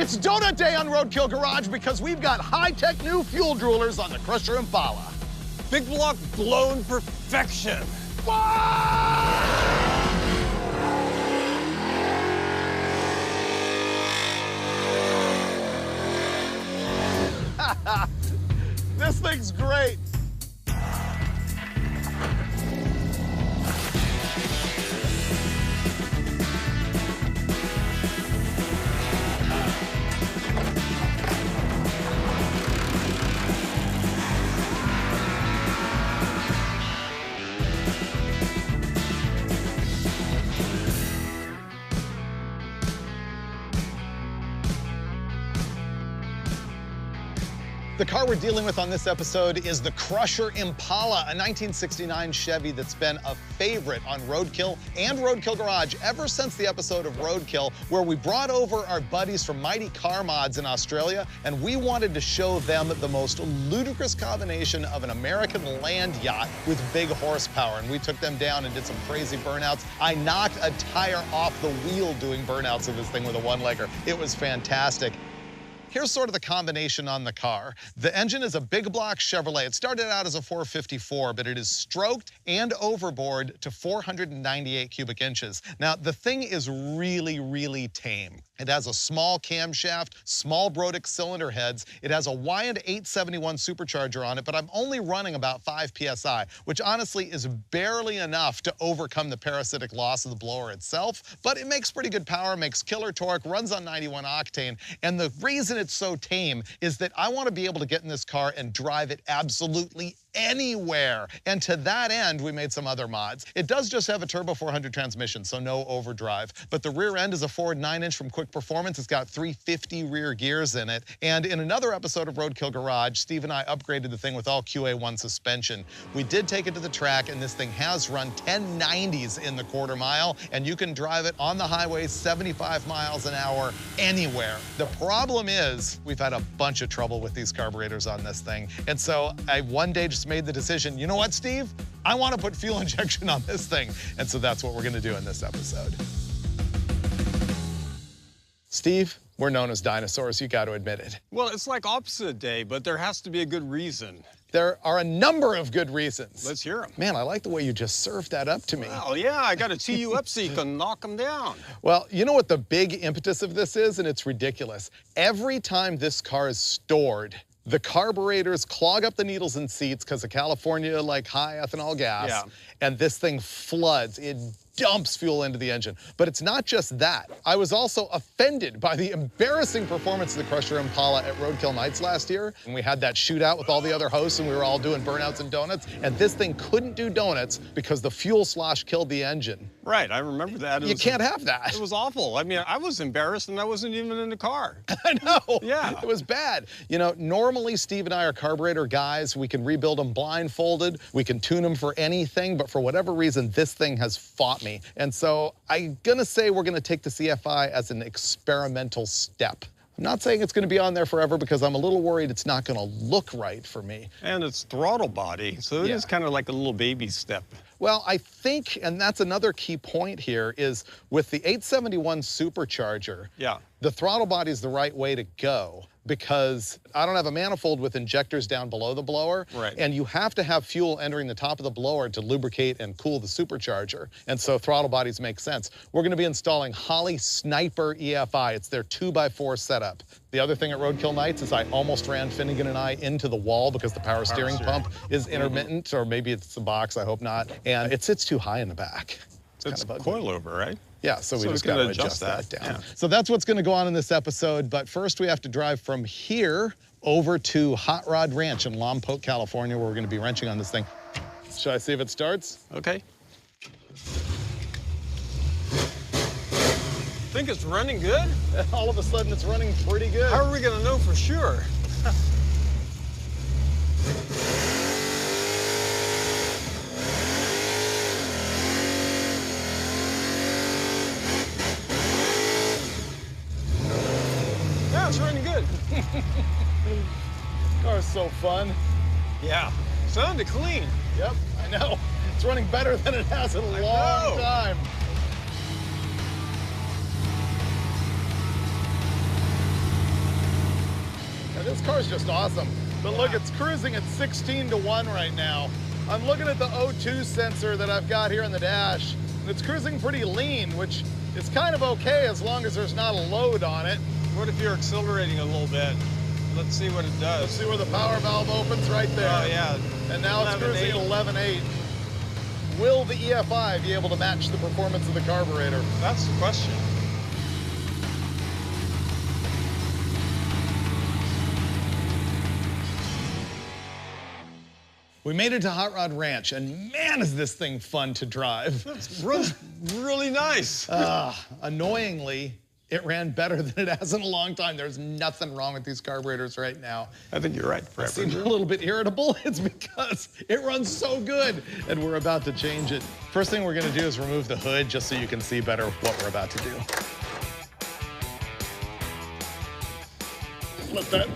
It's donut day on Roadkill Garage because we've got high-tech new fuel droolers on the Crusher Impala. Big block blown perfection. This thing's great. The car we're dealing with on this episode is the Crusher Impala, a 1969 Chevy that's been a favorite on Roadkill and Roadkill Garage ever since the episode of Roadkill where we brought over our buddies from Mighty Car Mods in Australia, and we wanted to show them the most ludicrous combination of an American land yacht with big horsepower, and we took them down and did some crazy burnouts. I knocked a tire off the wheel doing burnouts of this thing with a one-legger. It was fantastic. Here's sort of the combination on the car. The engine is a big block Chevrolet. It started out as a 454, but it is stroked and overboard to 498 cubic inches. Now, the thing is really, really tame. It has a small camshaft, small Brodick cylinder heads. It has a Wyand 871 supercharger on it, but I'm only running about 5 PSI, which honestly is barely enough to overcome the parasitic loss of the blower itself, but it makes pretty good power, makes killer torque, runs on 91 octane, and the reason it's so tame is that I want to be able to get in this car and drive it absolutely anywhere. And to that end, we made some other mods. It does just have a turbo 400 transmission, so no overdrive. But the rear end is a Ford 9-inch from Quick Performance. It's got 350 rear gears in it. And in another episode of Roadkill Garage, Steve and I upgraded the thing with all QA1 suspension. We did take it to the track, and this thing has run 1090s in the quarter mile, and you can drive it on the highway 75 miles an hour anywhere. The problem is we've had a bunch of trouble with these carburetors on this thing. And so I one day just made the decision, you know what, Steve? I want to put fuel injection on this thing. And so that's what we're going to do in this episode. Steve, we're known as dinosaurs. You got to admit it. Well, it's like opposite day, but there has to be a good reason. There are a number of good reasons. Let's hear them. Man, I like the way you just served that up to me. Well, yeah, I got to tee you up so you can knock them down. Well, you know what the big impetus of this is, and it's ridiculous. Every time this car is stored, the carburetors clog up the needles and seats because of California, like high ethanol gas, Yeah. and this thing floods. It dumps fuel into the engine. But it's not just that. I was also offended by the embarrassing performance of the Crusher Impala at Roadkill Nights last year. And we had that shootout with all the other hosts, and we were all doing burnouts and donuts. And this thing couldn't do donuts because the fuel slosh killed the engine. Right, I remember that. You can't have that. It was awful. I mean, I was embarrassed, and I wasn't even in the car. I know. Yeah. It was bad. You know, normally Steve and I are carburetor guys. We can rebuild them blindfolded. We can tune them for anything. But for whatever reason, this thing has fought me. And so I'm going to say we're going to take the CFI as an experimental step. I'm not saying it's going to be on there forever because I'm a little worried it's not going to look right for me. And it's throttle body, so it is kind of like a little baby step. Well, I think, and that's another key point here, is with the 871 supercharger, the throttle body is the right way to go because I don't have a manifold with injectors down below the blower. Right. And you have to have fuel entering the top of the blower to lubricate and cool the supercharger. And so throttle bodies make sense. We're going to be installing Holley Sniper EFI. It's their 2x4 setup. The other thing at Roadkill Nights is I almost ran Finnegan and I into the wall because the power steering pump is intermittent, or maybe it's the box, I hope not. And it sits too high in the back. It's coilover, right? Yeah, so we just got to adjust that down. Yeah. So that's what's going to go on in this episode. But first we have to drive from here over to Hot Rod Ranch in Lompoc, California, where we're going to be wrenching on this thing. Should I see if it starts? Okay. Think it's running good? All of a sudden it's running pretty good. How are we going to know for sure? Yeah, it's running good. Car's so fun. Yeah, sounded clean. Yep, I know. It's running better than it has in a long time. this car's just awesome. But look, it's cruising at 16 to 1 right now. I'm looking at the O2 sensor that I've got here on the dash, and it's cruising pretty lean, which is kind of okay as long as there's not a load on it. What if you're accelerating a little bit? Let's see what it does. Let's see where the power valve opens right there. Oh, yeah. And now it's cruising at 11.8. Will the EFI be able to match the performance of the carburetor? That's the question. We made it to Hot Rod Ranch, and man, is this thing fun to drive. It runs really nice. Annoyingly, it ran better than it has in a long time. There's nothing wrong with these carburetors right now. I think you're right, I seem a little bit irritable. It's because it runs so good, and we're about to change it. First thing we're gonna do is remove the hood just so you can see better what we're about to do. Let that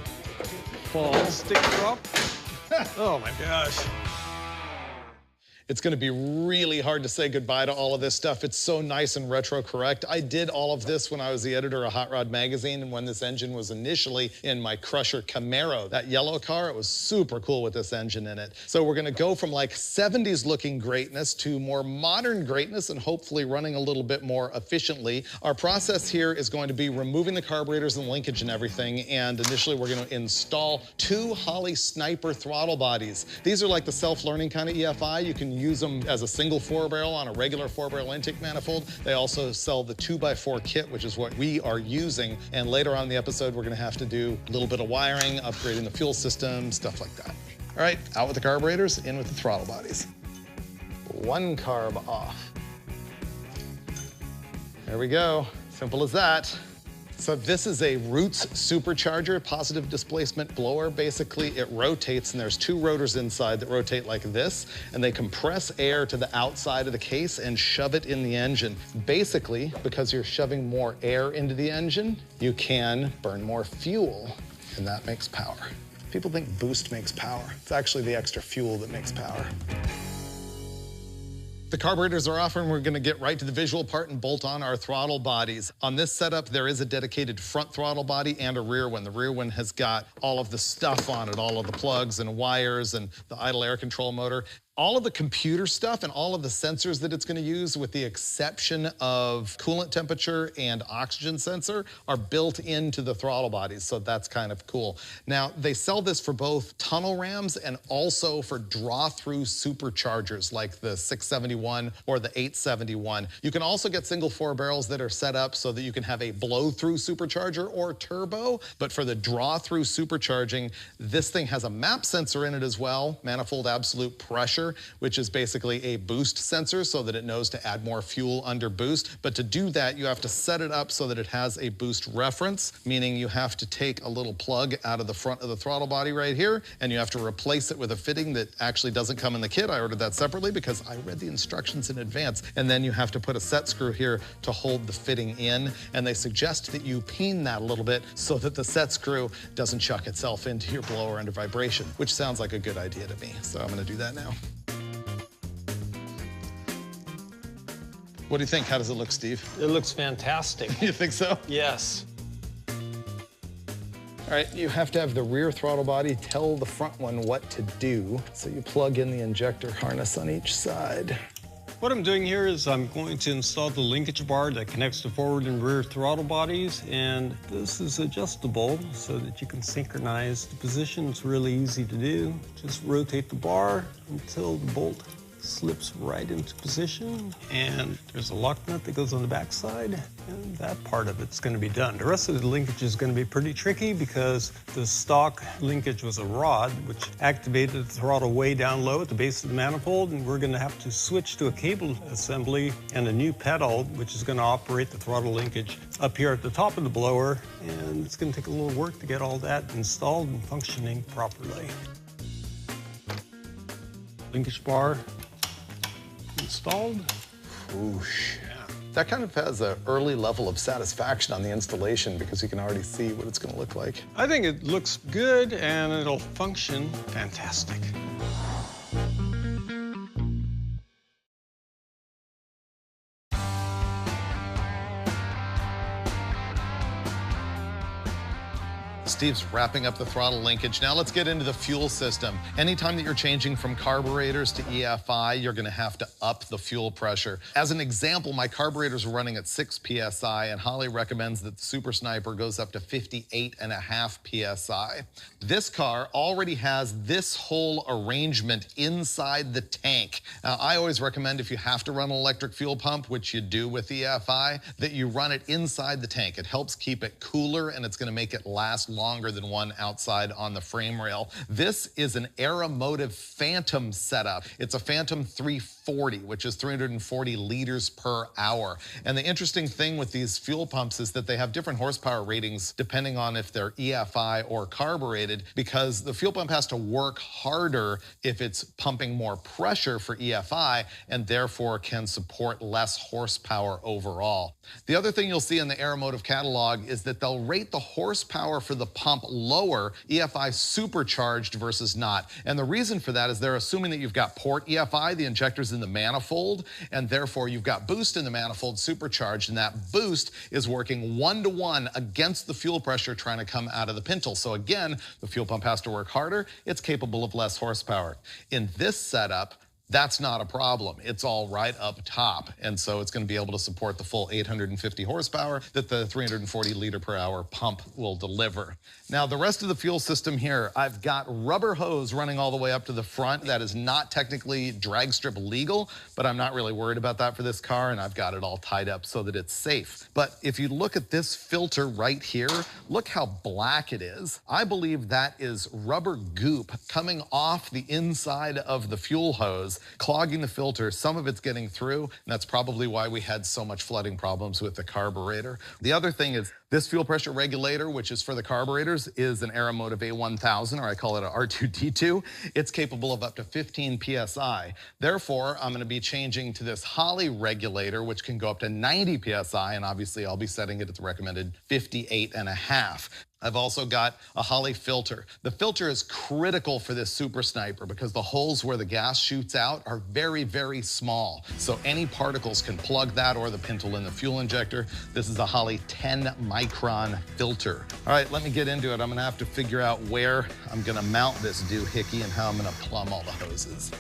fall. Stick drop. Oh my gosh. It's gonna be really hard to say goodbye to all of this stuff. It's so nice and retro correct. I did all of this when I was the editor of Hot Rod Magazine and when this engine was initially in my Crusher Camaro. That yellow car, it was super cool with this engine in it. So we're gonna go from like 70s looking greatness to more modern greatness and hopefully running a little bit more efficiently. Our process here is going to be removing the carburetors and linkage and everything, and initially we're gonna install 2 Holley Sniper throttle bodies. These are like the self-learning kind of EFI. You can use them as a single 4-barrel on a regular 4-barrel intake manifold. They also sell the 2x4 kit, which is what we are using. And later on in the episode, we're gonna have to do a little bit of wiring, upgrading the fuel system, stuff like that. All right, out with the carburetors, in with the throttle bodies. 1 carb off. There we go, simple as that. So this is a Roots supercharger, positive displacement blower. Basically, it rotates, and there's 2 rotors inside that rotate like this, and they compress air to the outside of the case and shove it in the engine. Basically, because you're shoving more air into the engine, you can burn more fuel, and that makes power. People think boost makes power. It's actually the extra fuel that makes power. The carburetors are off, and we're gonna get right to the visual part and bolt on our throttle bodies. On this setup, there is a dedicated front throttle body and a rear one. The rear one has got all of the stuff on it, all of the plugs and wires and the idle air control motor. All of the computer stuff and all of the sensors that it's gonna use, with the exception of coolant temperature and oxygen sensor, are built into the throttle bodies, so that's kind of cool. Now, they sell this for both tunnel rams and also for draw-through superchargers like the 671 or the 871. You can also get single 4-barrels that are set up so that you can have a blow-through supercharger or turbo, but for the draw-through supercharging, this thing has a map sensor in it as well, manifold absolute pressure, which is basically a boost sensor so that it knows to add more fuel under boost. But to do that, you have to set it up so that it has a boost reference, meaning you have to take a little plug out of the front of the throttle body right here, and you have to replace it with a fitting that actually doesn't come in the kit. I ordered that separately because I read the instructions in advance. And then you have to put a set screw here to hold the fitting in, and they suggest that you peen that a little bit so that the set screw doesn't chuck itself into your blower under vibration, which sounds like a good idea to me. So I'm gonna do that now. What do you think? How does it look, Steve? It looks fantastic. You think so? Yes. All right, you have to have the rear throttle body tell the front one what to do. So you plug in the injector harness on each side. What I'm doing here is I'm going to install the linkage bar that connects the forward and rear throttle bodies, and this is adjustable so that you can synchronize the position. It's really easy to do. Just rotate the bar until the bolt slips right into position, and there's a lock nut that goes on the back side, and that part of it's going to be done. The rest of the linkage is going to be pretty tricky because the stock linkage was a rod which activated the throttle way down low at the base of the manifold, and we're going to have to switch to a cable assembly and a new pedal which is going to operate the throttle linkage up here at the top of the blower, and it's going to take a little work to get all that installed and functioning properly. Linkage bar installed. Whoosh. Yeah. That kind of has an early level of satisfaction on the installation because you can already see what it's going to look like. I think it looks good and it'll function fantastic. Steve's wrapping up the throttle linkage. Now let's get into the fuel system. Anytime that you're changing from carburetors to EFI, you're gonna have to up the fuel pressure. As an example, my carburetors are running at 6 PSI, and Holly recommends that the Super Sniper goes up to 58.5 PSI. This car already has this whole arrangement inside the tank. Now, I always recommend if you have to run an electric fuel pump, which you do with EFI, that you run it inside the tank. It helps keep it cooler, and it's gonna make it last longer than one outside on the frame rail. This is an Aeromotive Phantom setup. It's a Phantom 340, which is 340 liters per hour. And the interesting thing with these fuel pumps is that they have different horsepower ratings depending on if they're EFI or carbureted, because the fuel pump has to work harder if it's pumping more pressure for EFI, and therefore can support less horsepower overall. The other thing you'll see in the Aeromotive catalog is that they'll rate the horsepower for the pump lower, EFI supercharged versus not. And the reason for that is they're assuming that you've got port EFI, the injectors in the manifold, and therefore you've got boost in the manifold supercharged, and that boost is working 1-to-1 against the fuel pressure trying to come out of the pintle. So again, the fuel pump has to work harder. It's capable of less horsepower. In this setup, that's not a problem. It's all right up top. And so it's going to be able to support the full 850 horsepower that the 340 liter per hour pump will deliver. Now, the rest of the fuel system here, I've got rubber hose running all the way up to the front. That is not technically drag strip legal, but I'm not really worried about that for this car, and I've got it all tied up so that it's safe. But if you look at this filter right here, look how black it is. I believe that is rubber goop coming off the inside of the fuel hose, clogging the filter. Some of it's getting through, and that's probably why we had so much flooding problems with the carburetor. The other thing is this fuel pressure regulator, which is for the carburetors, is an Aeromotive A1000, or I call it a R2D2. It's capable of up to 15 PSI. Therefore, I'm gonna be changing to this Holly regulator, which can go up to 90 PSI, and obviously I'll be setting it at the recommended 58.5. I've also got a Holly filter. The filter is critical for this Super Sniper because the holes where the gas shoots out are very, very small. So any particles can plug that or the pintle in the fuel injector. This is a Holly 10 micron filter. All right, let me get into it. I'm gonna have to figure out where I'm gonna mount this doohickey and how I'm gonna plumb all the hoses.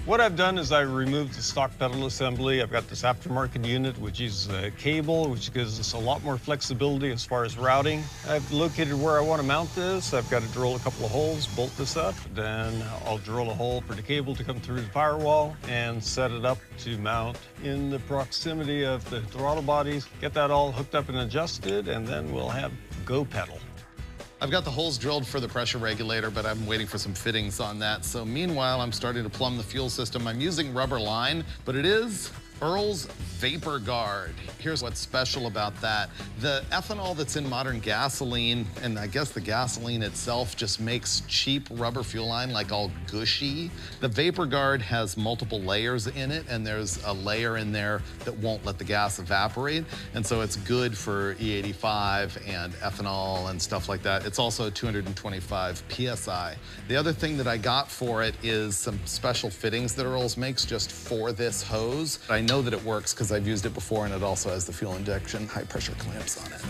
What I've done is I removed the stock pedal assembly. I've got this aftermarket unit, which uses a cable, which gives us a lot more flexibility as far as routing. I've located where I want to mount this. I've got to drill a couple of holes, bolt this up. Then I'll drill a hole for the cable to come through the firewall and set it up to mount in the proximity of the throttle bodies. Get that all hooked up and adjusted, and then we'll have go pedal. I've got the holes drilled for the pressure regulator, but I'm waiting for some fittings on that. So meanwhile, I'm starting to plumb the fuel system. I'm using rubber line, but it is Earl's Vapor Guard. Here's what's special about that. The ethanol that's in modern gasoline, and I guess the gasoline itself, just makes cheap rubber fuel line like all gushy. The Vapor Guard has multiple layers in it, and there's a layer in there that won't let the gas evaporate. And so it's good for E85 and ethanol and stuff like that. It's also 225 PSI. The other thing that I got for it is some special fittings that Earl's makes just for this hose. I know that it works because I've used it before, and it also has the fuel injection high pressure clamps on it.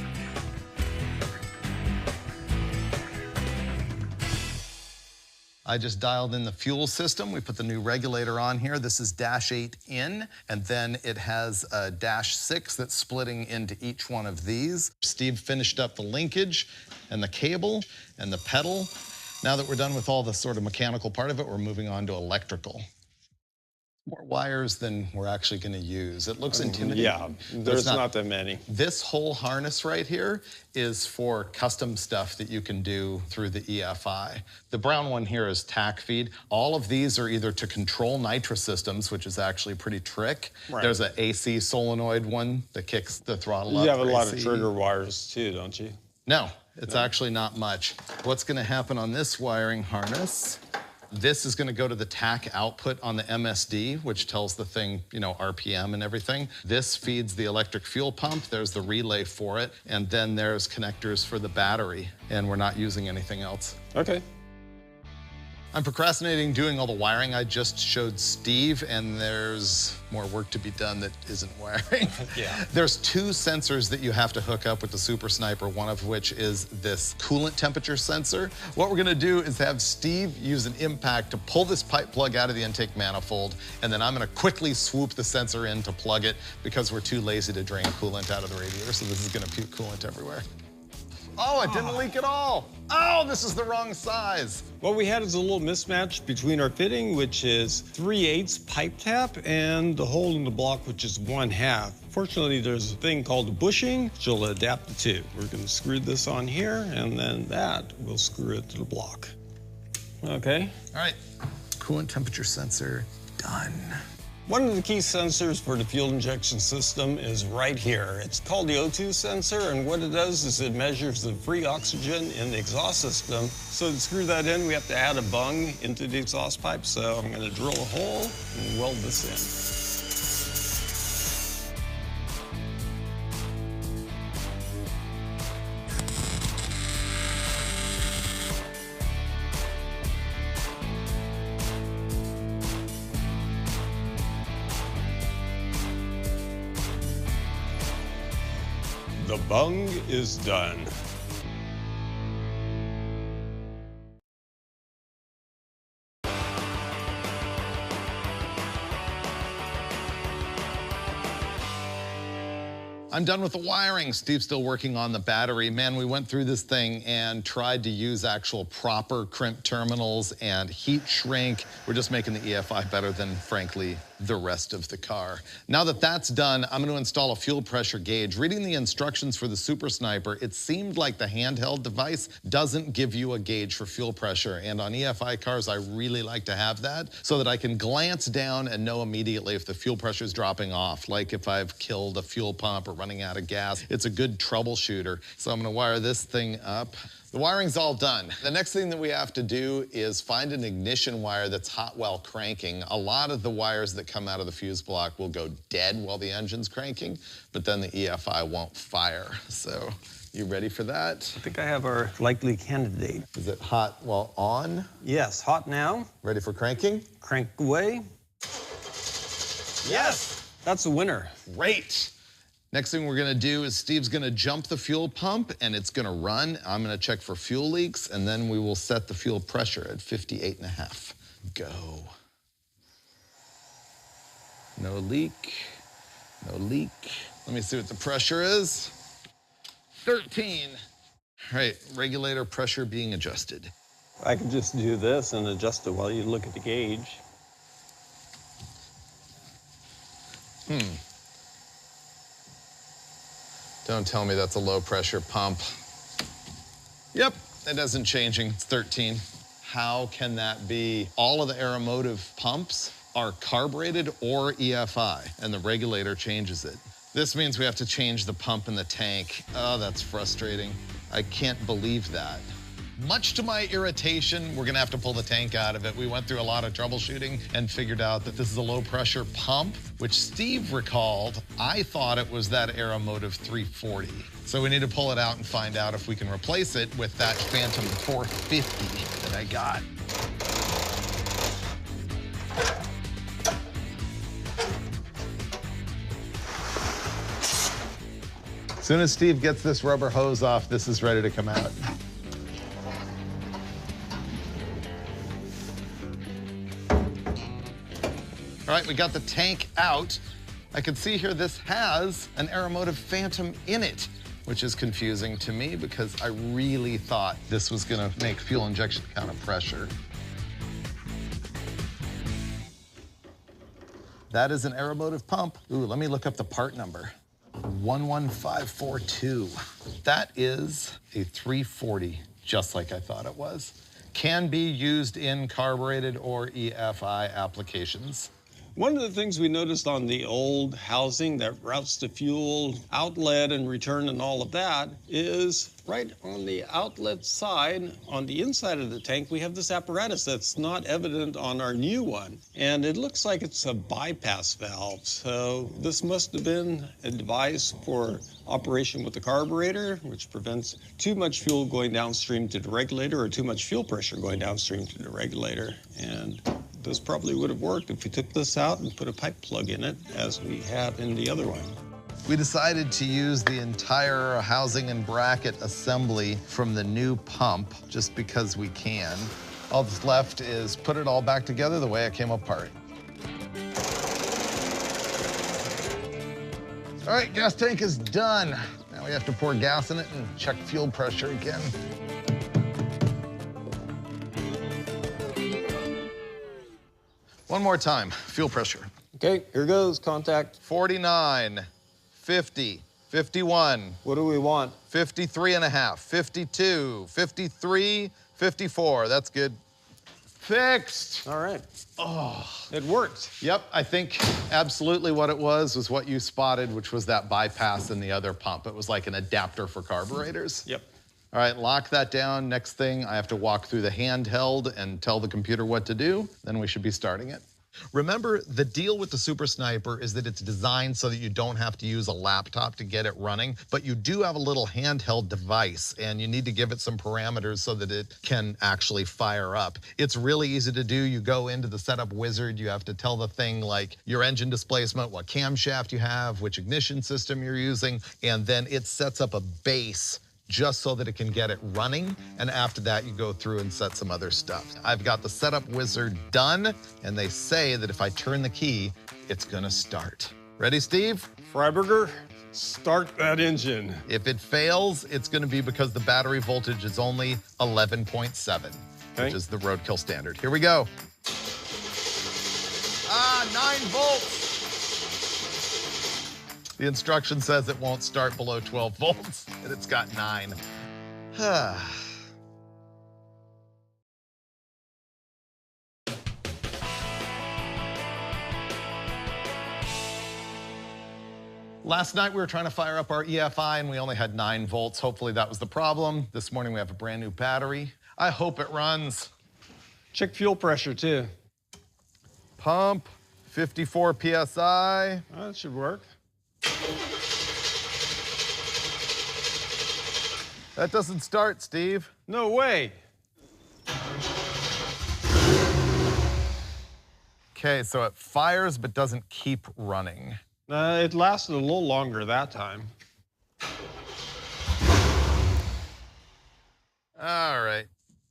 I just dialed in the fuel system. We put the new regulator on here. This is -8 in, and then it has a -6 that's splitting into each one of these. Steve finished up the linkage and the cable and the pedal. Now that we're done with all the sort of mechanical part of it, we're moving on to electrical. More wires than we're actually going to use. It looks intimidating. Yeah, there's not that many. This whole harness right here is for custom stuff that you can do through the EFI. The brown one here is tack feed. All of these are either to control nitrous systems, which is actually pretty trick. Right. There's an AC solenoid one that kicks the throttle up. You have a lot of AC. trigger wires too, don't you? No, it's actually not much. What's going to happen on this wiring harness? This is going to go to the tack output on the MSD, which tells the thing, you know, RPM and everything. This feeds the electric fuel pump. There's the relay for it. And then there's connectors for the battery. And we're not using anything else. Okay. I'm procrastinating doing all the wiring. I just showed Steve, and there's more work to be done that isn't wiring. Yeah. There's 2 sensors that you have to hook up with the Super Sniper, one of which is this coolant temperature sensor. What we're gonna do is have Steve use an impact to pull this pipe plug out of the intake manifold, and then I'm gonna quickly swoop the sensor in to plug it because we're too lazy to drain coolant out of the radiator, so this is gonna puke coolant everywhere. Oh, it didn't leak at all. Oh, this is the wrong size. What we had is a little mismatch between our fitting, which is 3/8 pipe tap, and the hole in the block, which is 1/2. Fortunately, there's a thing called a bushing, which will adapt the two. We're gonna screw this on here, and then that will screw it to the block. Okay. All right, coolant temperature sensor, done. One of the key sensors for the fuel injection system is right here. It's called the O2 sensor, and what it does is it measures the free oxygen in the exhaust system. So to screw that in, we have to add a bung into the exhaust pipe. So I'm gonna drill a hole and weld this in. The bung is done. I'm done with the wiring. Steve's still working on the battery. Man, we went through this thing and tried to use actual proper crimp terminals and heat shrink. We're just making the EFI better than, frankly, the rest of the car. Now that that's done, I'm going to install a fuel pressure gauge. Reading the instructions for the Super Sniper, it seemed like the handheld device doesn't give you a gauge for fuel pressure. And on EFI cars, I really like to have that so that I can glance down and know immediately if the fuel pressure is dropping off, like if I've killed a fuel pump or running out of gas. It's a good troubleshooter. So I'm going to wire this thing up. The wiring's all done. The next thing that we have to do is find an ignition wire that's hot while cranking. A lot of the wires that come out of the fuse block will go dead while the engine's cranking, but then the EFI won't fire. So, you ready for that? I think I have our likely candidate. Is it hot while on? Yes, hot now. Ready for cranking? Crank away. Yes! That's a winner. Great. Next thing we're gonna do is Steve's gonna jump the fuel pump and it's gonna run. I'm gonna check for fuel leaks and then we will set the fuel pressure at 58.5. Go. No leak, no leak. Let me see what the pressure is. 13. All right, regulator pressure being adjusted. I can just do this and adjust it while you look at the gauge. Don't tell me that's a low pressure pump. Yep, it isn't changing, it's 13. How can that be? All of the Aeromotive pumps are carbureted or EFI, and the regulator changes it. This means we have to change the pump in the tank. Oh, that's frustrating. I can't believe that. Much to my irritation, we're gonna have to pull the tank out of it. We went through a lot of troubleshooting and figured out that this is a low pressure pump, which Steve recalled. I thought it was that Aeromotive 340. So we need to pull it out and find out if we can replace it with that Phantom 450 that I got. As soon as Steve gets this rubber hose off, this is ready to come out. All right, we got the tank out. I can see here this has an Aeromotive Phantom in it, which is confusing to me because I really thought this was gonna make fuel injection count of pressure. That is an Aeromotive pump. Ooh, let me look up the part number. 11542. That is a 340, just like I thought it was. Can be used in carbureted or EFI applications. One of the things we noticed on the old housing that routes the fuel outlet and return and all of that is right on the outlet side, on the inside of the tank, we have this apparatus that's not evident on our new one. And it looks like it's a bypass valve. So this must have been a device for operation with the carburetor, which prevents too much fuel going downstream to the regulator or too much fuel pressure going downstream to the regulator. And this probably would have worked if we took this out and put a pipe plug in it, as we have in the other one. We decided to use the entire housing and bracket assembly from the new pump just because we can. All that's left is put it all back together the way it came apart. All right, gas tank is done. Now we have to pour gas in it and check fuel pressure again. One more time, fuel pressure. Okay, here goes, contact. 49, 50, 51. What do we want? 53 and a half, 52, 53, 54. That's good. Fixed. All right. Oh. It worked. Yep, I think absolutely what it was what you spotted, which was that bypass in the other pump. It was like an adapter for carburetors. Yep. All right, lock that down. Next thing, I have to walk through the handheld and tell the computer what to do. Then we should be starting it. Remember, the deal with the Super Sniper is that it's designed so that you don't have to use a laptop to get it running, but you do have a little handheld device, and you need to give it some parameters so that it can actually fire up. It's really easy to do. You go into the setup wizard, you have to tell the thing like your engine displacement, what camshaft you have, which ignition system you're using, and then it sets up a base just so that it can get it running. And after that, you go through and set some other stuff. I've got the setup wizard done, and they say that if I turn the key, it's gonna start. Ready, Steve? Freiberger, start that engine. If it fails, it's gonna be because the battery voltage is only 11.7, which is the Roadkill standard. Here we go. 9 volts. The instruction says it won't start below 12 volts, and it's got 9. Last night we were trying to fire up our EFI and we only had 9 volts. Hopefully that was the problem. This morning we have a brand new battery. I hope it runs. Check fuel pressure too. Pump, 54 PSI. That should work. That doesn't start, Steve. No way. Okay, so it fires but doesn't keep running. It lasted a little longer that time. All right.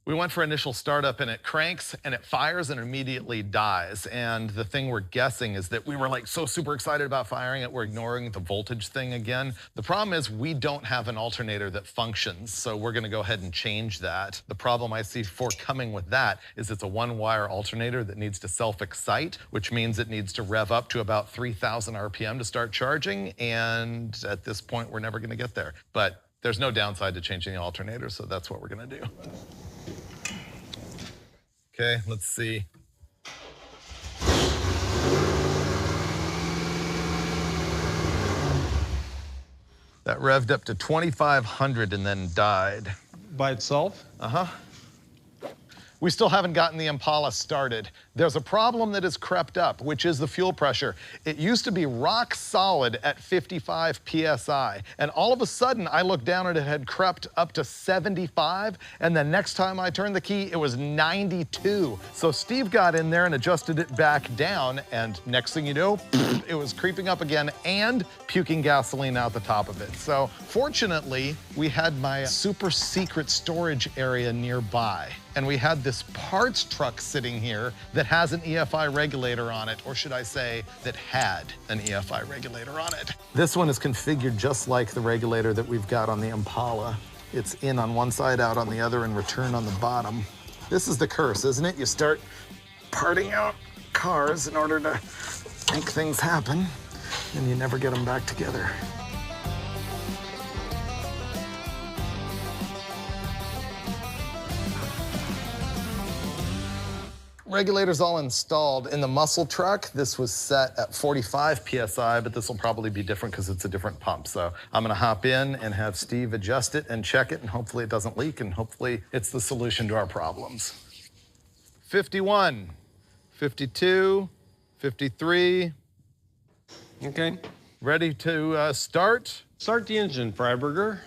We went for initial startup and it cranks and it fires and immediately dies. And the thing we're guessing is that we were like so super excited about firing it, we're ignoring the voltage thing again. The problem is we don't have an alternator that functions, so we're gonna go ahead and change that. The problem I see forthcoming with that is it's a 1-wire alternator that needs to self-excite, which means it needs to rev up to about 3,000 RPM to start charging. And at this point, we're never gonna get there. But there's no downside to changing the alternator, so that's what we're gonna do. Okay, let's see. That revved up to 2,500 and then died. By itself? Uh-huh. We still haven't gotten the Impala started. There's a problem that has crept up, which is the fuel pressure. It used to be rock solid at 55 PSI, and all of a sudden I looked down and it had crept up to 75, and the next time I turned the key, it was 92. So Steve got in there and adjusted it back down, and next thing you know, it was creeping up again and puking gasoline out the top of it. So fortunately, we had my super secret storage area nearby, and we had this parts truck sitting here that has an EFI regulator on it, or should I say that had an EFI regulator on it. This one is configured just like the regulator that we've got on the Impala. It's in on one side, out on the other, and return on the bottom. This is the curse, isn't it? You start parting out cars in order to make things happen, and you never get them back together. Regulator's all installed. In the muscle truck, this was set at 45 PSI, but this will probably be different because it's a different pump. So I'm gonna hop in and have Steve adjust it and check it, and hopefully it doesn't leak, and hopefully it's the solution to our problems. 51, 52, 53. Okay. Ready to start? Start the engine, Freiberger.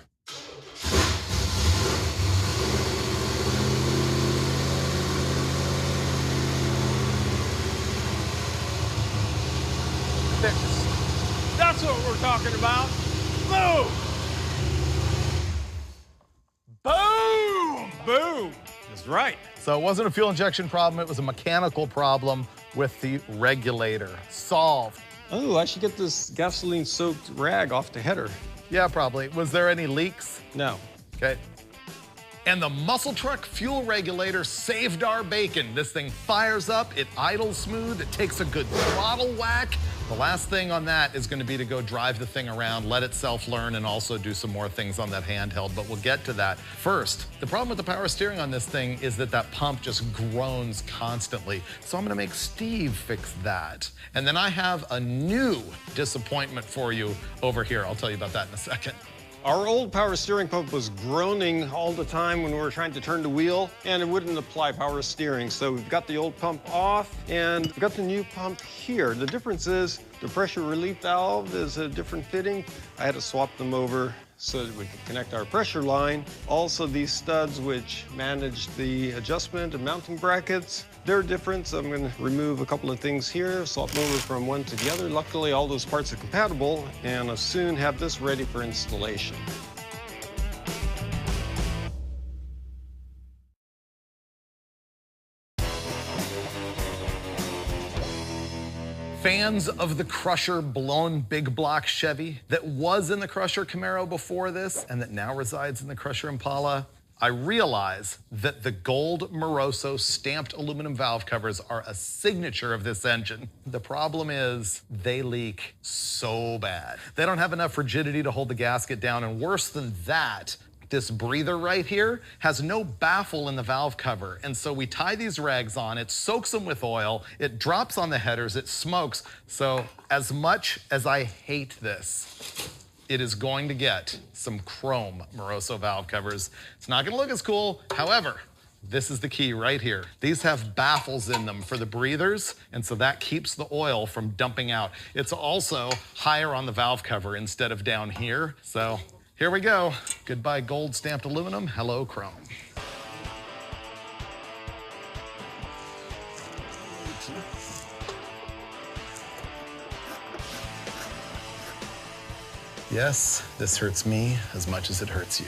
That's what we're talking about. Boom! Boom! Boom! That's right. So it wasn't a fuel injection problem, it was a mechanical problem with the regulator. Solved. Oh, I should get this gasoline-soaked rag off the header. Yeah, probably. Was there any leaks? No. Okay. And the muscle truck fuel regulator saved our bacon. This thing fires up, it idles smooth, it takes a good throttle whack. The last thing on that is gonna be to go drive the thing around, let it self-learn, and also do some more things on that handheld, but we'll get to that. First, the problem with the power steering on this thing is that that pump just groans constantly. So I'm gonna make Steve fix that. And then I have a new disappointment for you over here. I'll tell you about that in a second. Our old power steering pump was groaning all the time when we were trying to turn the wheel, and it wouldn't apply power steering. So we've got the old pump off, and we've got the new pump here. The difference is the pressure relief valve is a different fitting. I had to swap them over so that we could connect our pressure line. Also, these studs, which manage the adjustment and mounting brackets, they're different, so I'm gonna remove a couple of things here, swap them over from one to the other. Luckily, all those parts are compatible, and I'll soon have this ready for installation. Fans of the Crusher blown big block Chevy that was in the Crusher Camaro before this and that now resides in the Crusher Impala, I realize that the gold Moroso stamped aluminum valve covers are a signature of this engine. The problem is they leak so bad. They don't have enough rigidity to hold the gasket down, and worse than that, this breather right here has no baffle in the valve cover. And so we tie these rags on, it soaks them with oil, it drops on the headers, it smokes. So as much as I hate this, it is going to get some chrome Moroso valve covers. It's not gonna look as cool. However, this is the key right here. These have baffles in them for the breathers, and so that keeps the oil from dumping out. It's also higher on the valve cover instead of down here. So here we go. Goodbye gold stamped aluminum, hello chrome. Yes, this hurts me as much as it hurts you.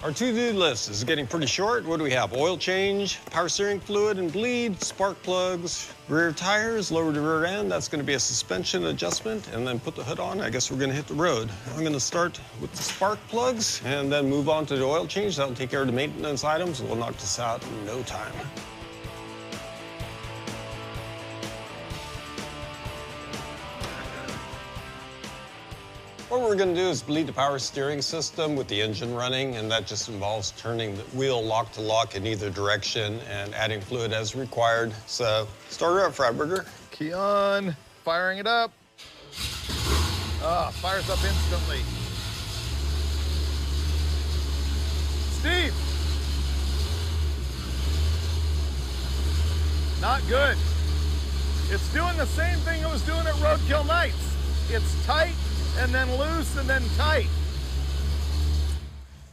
Our to-do list is getting pretty short. What do we have? Oil change, power steering fluid and bleed, spark plugs, rear tires, lower the rear end. That's gonna be a suspension adjustment, and then put the hood on. I guess we're gonna hit the road. I'm gonna start with the spark plugs and then move on to the oil change. That'll take care of the maintenance items. We'll knock this out in no time. What we're gonna do is bleed the power steering system with the engine running, and that just involves turning the wheel lock to lock in either direction and adding fluid as required. So start her up, Freiberger. Key on, firing it up. Ah, fires up instantly. Steve! Not good. It's doing the same thing it was doing at Roadkill Nights. It's tight, and then loose, and then tight.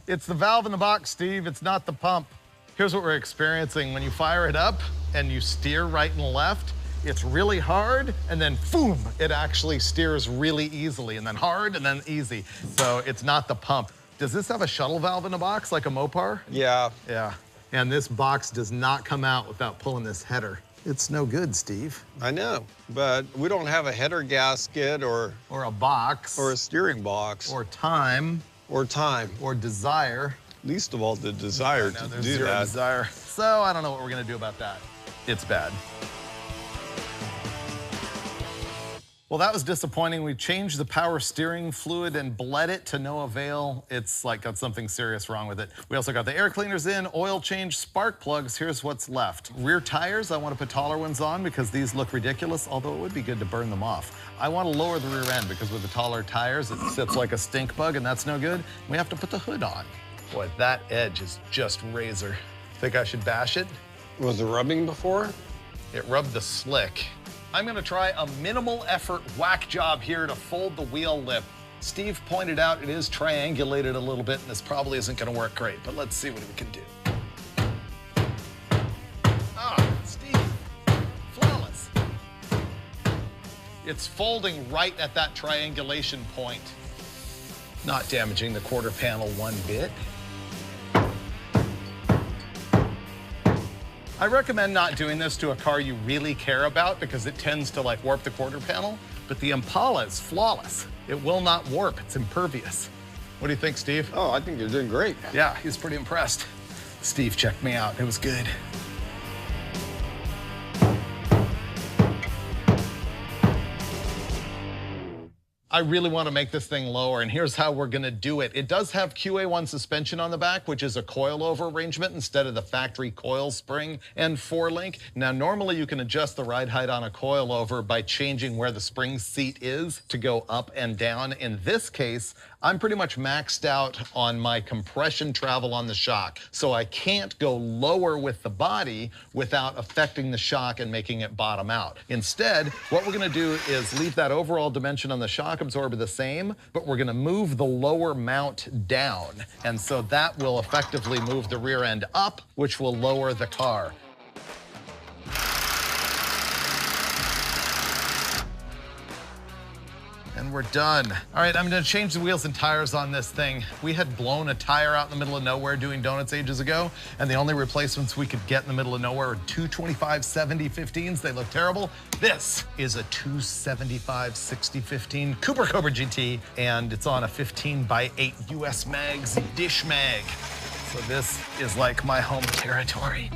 It's the valve in the box, Steve. It's not the pump. Here's what we're experiencing. When you fire it up and you steer right and left, it's really hard, and then boom, it actually steers really easily, and then hard, and then easy. So it's not the pump. Does this have a shuttle valve in the box like a Mopar? Yeah. Yeah. And this box does not come out without pulling this header. It's no good, Steve. I know, but we don't have a header gasket or a box. or a steering box. Or time. Or time. Or desire. Least of all, the desire to there's do zero that. desire. So I don't know what we're gonna do about that. It's bad. Well, that was disappointing. We changed the power steering fluid and bled it to no avail. It's like got something serious wrong with it. We also got the air cleaners in, oil change, spark plugs. Here's what's left. Rear tires, I want to put taller ones on because these look ridiculous, although it would be good to burn them off. I want to lower the rear end because with the taller tires, it sits like a stink bug and that's no good. We have to put the hood on. Boy, that edge is just razor. Think I should bash it? Was it rubbing before? It rubbed the slick. I'm gonna try a minimal effort whack job here to fold the wheel lip. Steve pointed out it is triangulated a little bit and this probably isn't gonna work great, but let's see what we can do. Ah, Steve, flawless. It's folding right at that triangulation point. Not damaging the quarter panel one bit. I recommend not doing this to a car you really care about because it tends to like warp the quarter panel, but the Impala is flawless. It will not warp, it's impervious. What do you think, Steve? Oh, I think you're doing great. Yeah, he's pretty impressed. Steve checked me out, it was good. I really want to make this thing lower, and here's how we're gonna do it. It does have QA1 suspension on the back, which is a coilover arrangement instead of the factory coil spring and 4-link. Now, normally you can adjust the ride height on a coilover by changing where the spring seat is to go up and down. In this case, I'm pretty much maxed out on my compression travel on the shock, so I can't go lower with the body without affecting the shock and making it bottom out. Instead, what we're gonna do is leave that overall dimension on the shock absorber the same, but we're gonna move the lower mount down. And so that will effectively move the rear end up, which will lower the car. And we're done. All right, I'm gonna change the wheels and tires on this thing. We had blown a tire out in the middle of nowhere doing donuts ages ago, and the only replacements we could get in the middle of nowhere were 225/70/15s. They look terrible. This is a 275/60/15 Cooper Cobra GT, and it's on a 15x8 US Mags dish mag. So this is like my home territory.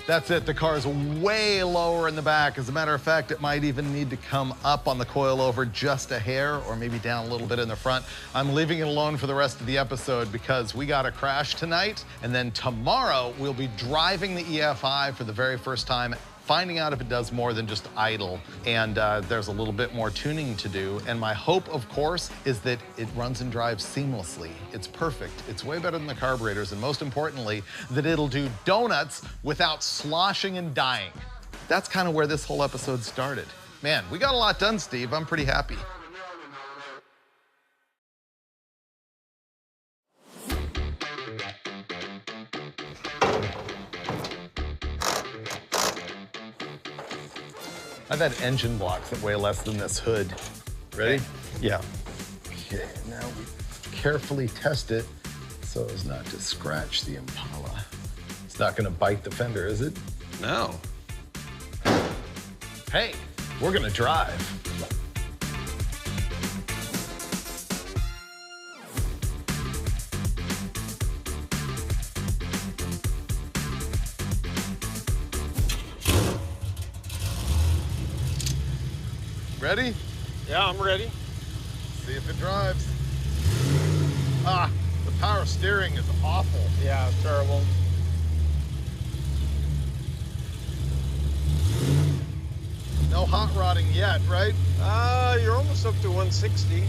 That's it, the car is way lower in the back. As a matter of fact, it might even need to come up on the coilover just a hair or maybe down a little bit in the front. I'm leaving it alone for the rest of the episode because we got a crash tonight, and then tomorrow we'll be driving the EFI for the very first time, finding out if it does more than just idle, and there's a little bit more tuning to do. And my hope, of course, is that it runs and drives seamlessly. It's perfect. It's way better than the carburetors, and most importantly, that it'll do donuts without sloshing and dying. That's kind of where this whole episode started. Man, we got a lot done, Steve. I'm pretty happy. I've had engine blocks that weigh less than this hood. Ready? Yeah. Okay, now we carefully test it so as not to scratch the Impala. It's not gonna bite the fender, is it? No. Hey, we're gonna drive. Ready? Yeah, I'm ready. See if it drives. Ah, the power steering is awful. Yeah, it's terrible. No hot rodding yet, right? You're almost up to 160.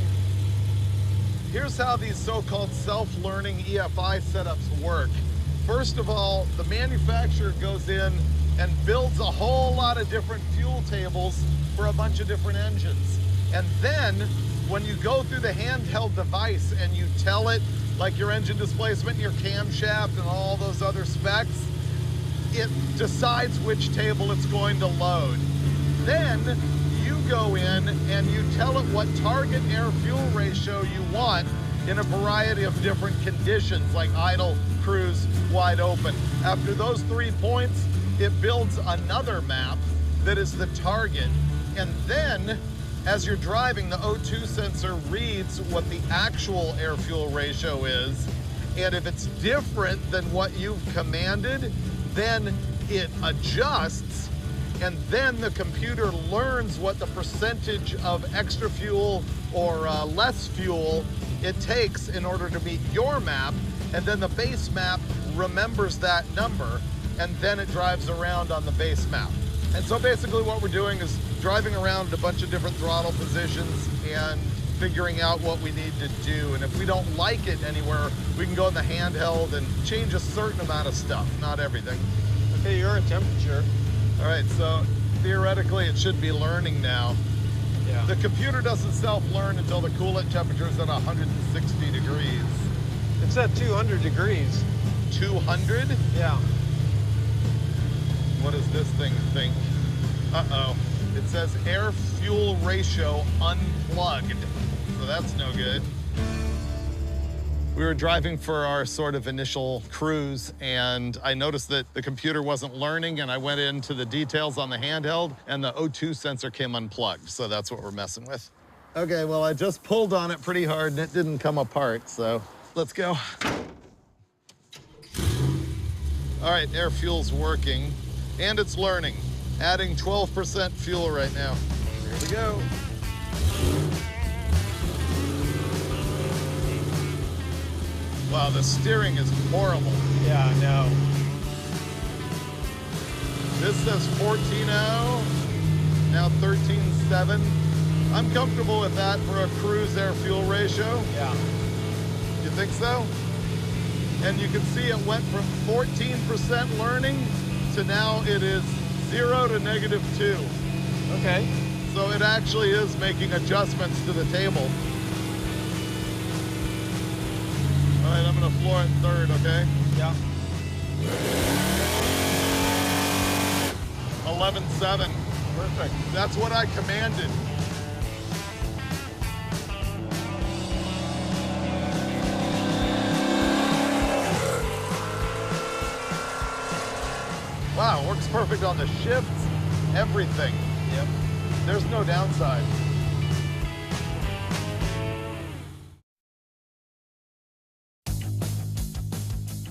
Here's how these so-called self-learning EFI setups work. First of all, the manufacturer goes in and builds a whole lot of different fuel tables for a bunch of different engines. And then when you go through the handheld device and you tell it, like your engine displacement, your camshaft, and all those other specs, it decides which table it's going to load. Then you go in and you tell it what target air-fuel ratio you want in a variety of different conditions, like idle, cruise, wide open. After those 3 points, it builds another map that is the target. And then, as you're driving, the O2 sensor reads what the actual air-fuel ratio is, And if it's different than what you've commanded, then it adjusts, and then the computer learns what the percentage of extra fuel or less fuel it takes in order to meet your map, and then the base map remembers that number, and then it drives around on the base map. And so basically what we're doing is driving around a bunch of different throttle positions and figuring out what we need to do. And if we don't like it anywhere, we can go in the handheld and change a certain amount of stuff, not everything. Okay, you're at temperature. All right, so theoretically it should be learning now. Yeah. The computer doesn't self-learn until the coolant temperature is at 160 degrees. It's at 200 degrees. 200? Yeah. What does this thing think? Uh-oh. It says air-fuel ratio unplugged. So that's no good. We were driving for our sort of initial cruise, and I noticed that the computer wasn't learning, and I went into the details on the handheld, and the O2 sensor came unplugged. So that's what we're messing with. Okay, well, I just pulled on it pretty hard, and it didn't come apart, so let's go. All right, air fuel's working, and it's learning. Adding 12% fuel right now. Here we go. Wow, the steering is horrible. Yeah, I know. This says 14.0, now 13.7. I'm comfortable with that for a cruise air fuel ratio. Yeah. You think so? And you can see it went from 14% learning to now it is 0 to -2. Okay. So it actually is making adjustments to the table. All right, I'm gonna floor it third, okay? Yeah. 11.7. Perfect. That's what I commanded. Wow, works perfect on the shifts, everything. Yep. There's no downside.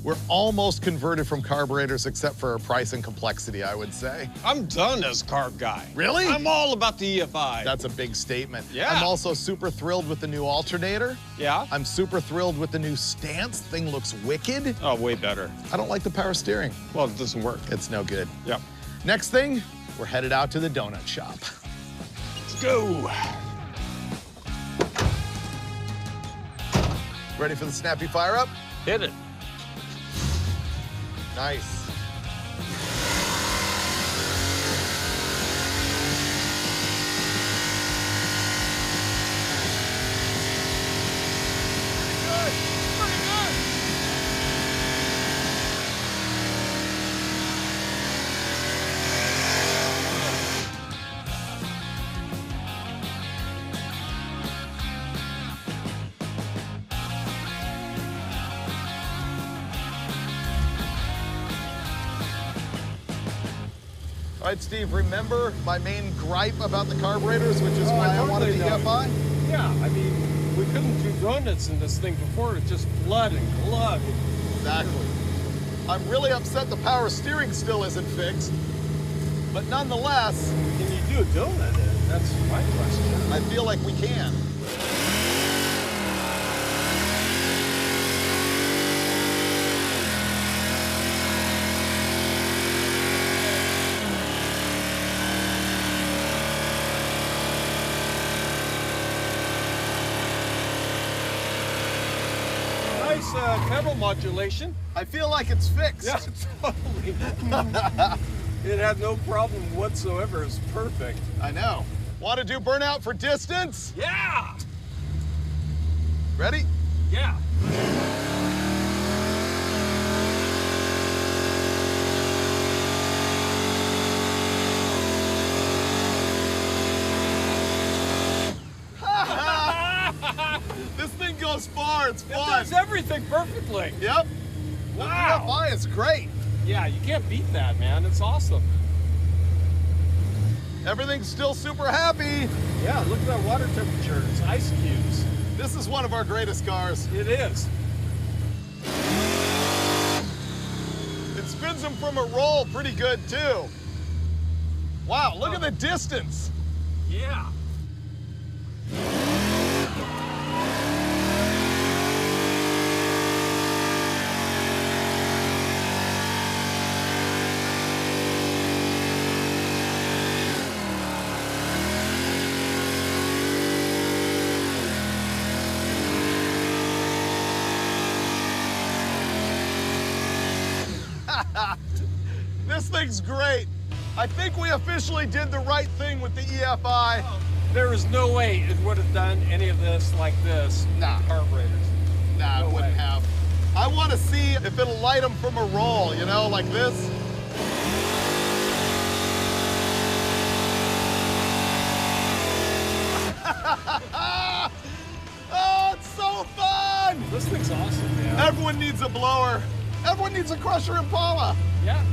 We're almost converted from carburetors except for price and complexity, I would say. I'm done as carb guy. Really? I'm all about the EFI. That's a big statement. Yeah. I'm also super thrilled with the new alternator. Yeah? I'm super thrilled with the new stance. Thing looks wicked. Oh, way better. I don't like the power steering. Well, it doesn't work. It's no good. Yep. Next thing, we're headed out to the donut shop. Let's go. Ready for the snappy fire up? Hit it. Nice. All right, Steve, remember my main gripe about the carburetors, which is why I wanted the EFI? Yeah, I mean, we couldn't do donuts in this thing before. It just glug and glug. Exactly. I'm really upset the power steering still isn't fixed, but nonetheless, Can you do a donut? That's my question. I feel like we can. Nice pedal modulation. I feel like it's fixed. Yeah, totally. It had no problem whatsoever. It's perfect. I know. Want to do burnout for distance? Yeah! Ready? Yeah. This thing goes far. It's It fun. does everything perfectly. Yep. Wow. The EFI is great. Yeah, you can't beat that, man. It's awesome. Everything's still super happy. Yeah, look at that water temperature. It's ice cubes. This is one of our greatest cars. It is. drives them from a roll pretty good, too. Wow, look at the distance. Yeah. This thing's great. I think we officially did the right thing with the EFI. There is no way it would have done any of this like this. Nah. With carburetors. Nah, No it wouldn't way. have. I want to see if it'll light them from a roll, you know, like this. Oh, it's so fun! This thing's awesome, man. Everyone needs a blower. Everyone needs a crusher Impala. Yeah.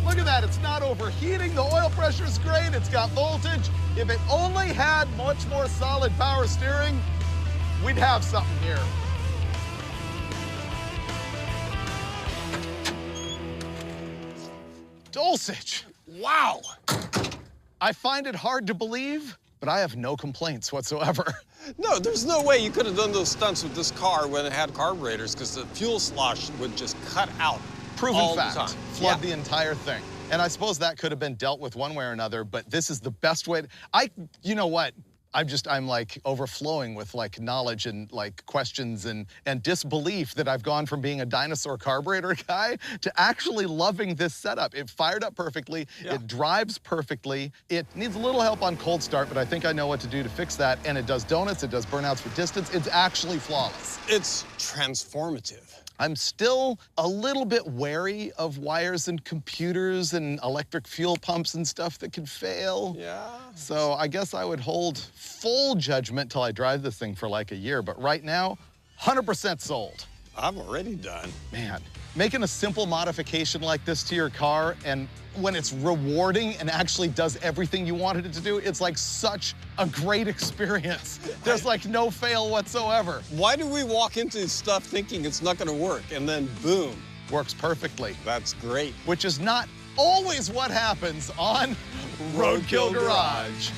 Look at that, it's not overheating, the oil pressure's great, it's got voltage. If it only had much more solid power steering, we'd have something here. Dulcich, wow. I find it hard to believe, but I have no complaints whatsoever. No, there's no way you could have done those stunts with this car when it had carburetors, because the fuel slosh would just cut out. Proven all fact, the time. flood the entire thing. And I suppose that could have been dealt with one way or another, but this is the best way. You know what? I'm like overflowing with like knowledge and like questions and disbelief that I've gone from being a dinosaur carburetor guy to actually loving this setup. It fired up perfectly. Yeah. It drives perfectly. It needs a little help on cold start, but I think I know what to do to fix that. And it does donuts, it does burnouts for distance. It's actually flawless. It's transformative. I'm still a little bit wary of wires and computers and electric fuel pumps and stuff that could fail. Yeah. So I guess I would hold full judgment till I drive this thing for like a year. But right now, 100% sold. I'm already done. Man, making a simple modification like this to your car, and when it's rewarding and actually does everything you wanted it to do, it's like such a great experience. There's like no fail whatsoever. Why do we walk into stuff thinking it's not gonna work, and then boom? Works perfectly. That's great. Which is not always what happens on Roadkill Garage.